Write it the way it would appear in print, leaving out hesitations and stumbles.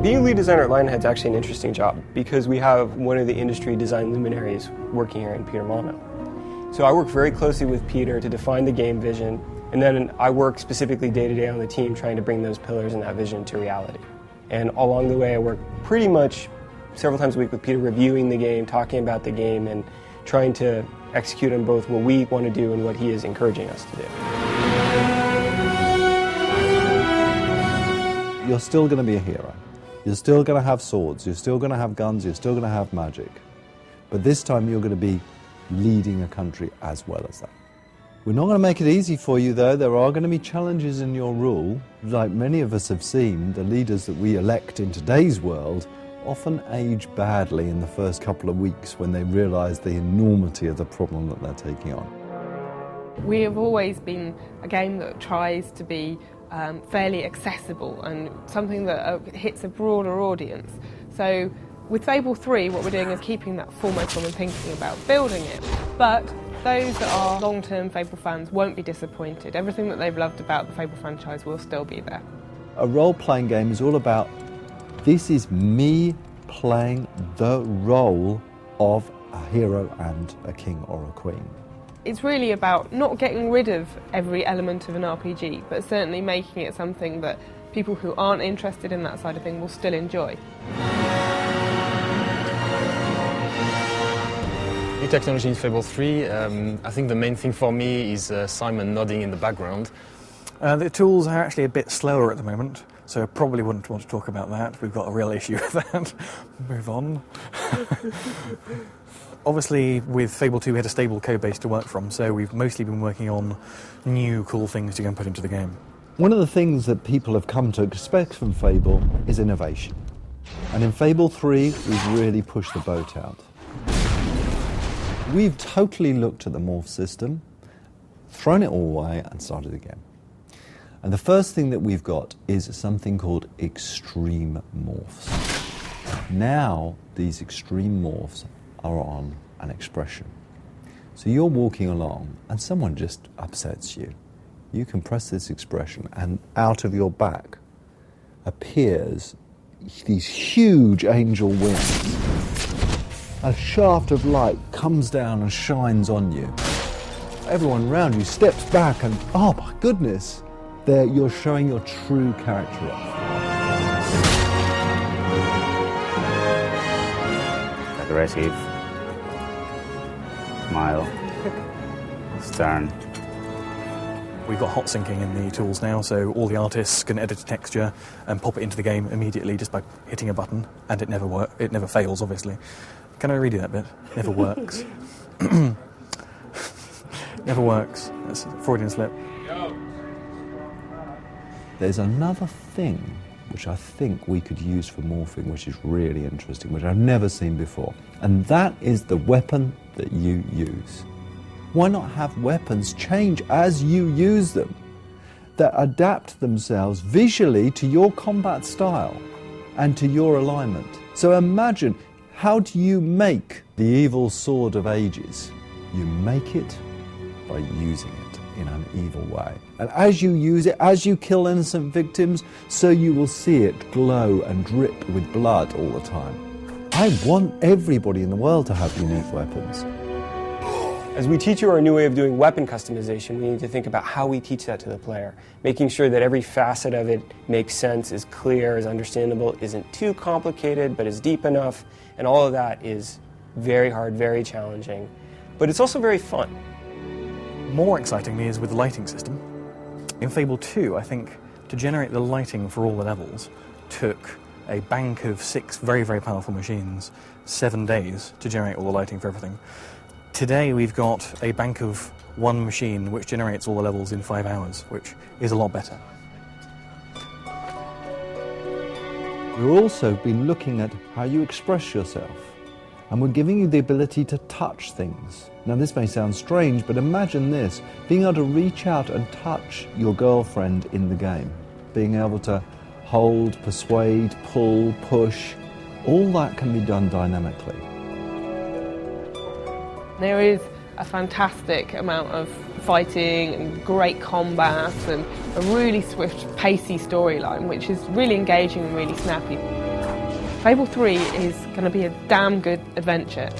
Being a lead designer at Lionhead is actually an interesting job because we have one of the industry design luminaries working here in Peter Molyneux. So I work very closely with Peter to define the game vision, and then I work specifically day to day on the team trying to bring those pillars and that vision to reality. And along the way I work pretty much several times a week with Peter reviewing the game, talking about the game, and trying to execute on both what we want to do and what he is encouraging us to do. You're still going to be a hero. You're still going to have swords, you're still going to have guns, you're still going to have magic. But this time you're going to be leading a country as well as that. We're not going to make it easy for you though. There are going to be challenges in your rule. Like many of us have seen, the leaders that we elect in today's world often age badly in the first couple of weeks when they realise the enormity of the problem that they're taking on. We have always been a game that tries to be fairly accessible and something that hits a broader audience. So with Fable 3, what we're doing is keeping that foremost when we're thinking about building it. But those that are long-term Fable fans won't be disappointed. Everything that they've loved about the Fable franchise will still be there. A role-playing game is all about, this is me playing the role of a hero and a king or a queen. It's really about not getting rid of every element of an RPG, but certainly making it something that people who aren't interested in that side of thing will still enjoy. New technology in Fable 3, I think the main thing for me is Simon nodding in the background. The tools are actually a bit slower at the moment, so I probably wouldn't want to talk about that. We've got a real issue with that. Move on. Obviously, with Fable 2 we had a stable codebase to work from, so we've mostly been working on new cool things to go and put into the game. One of the things that people have come to expect from Fable is innovation. And in Fable 3, we've really pushed the boat out. We've totally looked at the morph system, thrown it all away and started again. And the first thing that we've got is something called extreme morphs. Now these extreme morphs are on an expression. So you're walking along and someone just upsets you. You can press this expression and out of your back appears these huge angel wings. A shaft of light comes down and shines on you. Everyone around you steps back and, oh my goodness, there you're showing your true character off. Aggressive, smile, stern. We've got hot syncing in the tools now, so all the artists can edit a texture and pop it into the game immediately just by hitting a button, and it never fails, obviously. Can I redo that bit? Never works. Never works. That's a Freudian slip. There's another thing which I think we could use for morphing, which is really interesting, which I've never seen before, and that is the weapon that you use. Why not have weapons change as you use them, that adapt themselves visually to your combat style and to your alignment? So imagine, how do you make the evil sword of ages? You make it by using it in an evil way. And as you use it, as you kill innocent victims, so you will see it glow and drip with blood all the time. I want everybody in the world to have unique weapons. As we teach you our new way of doing weapon customization, we need to think about how we teach that to the player, making sure that every facet of it makes sense, is clear, is understandable, isn't too complicated, but is deep enough, and all of that is very hard, very challenging, but it's also very fun. More excitingly is with the lighting system. In Fable 2, I think, to generate the lighting for all the levels took a bank of 6 very, very powerful machines, 7 days to generate all the lighting for everything. Today we've got a bank of 1 machine which generates all the levels in 5 hours, which is a lot better. We've also been looking at how you express yourself, and we're giving you the ability to touch things. Now this may sound strange, but imagine this, being able to reach out and touch your girlfriend in the game, being able to hold, persuade, pull, push, all that can be done dynamically. There is a fantastic amount of fighting and great combat and a really swift, pacey storyline, which is really engaging and really snappy. Fable 3 is going to be a damn good adventure.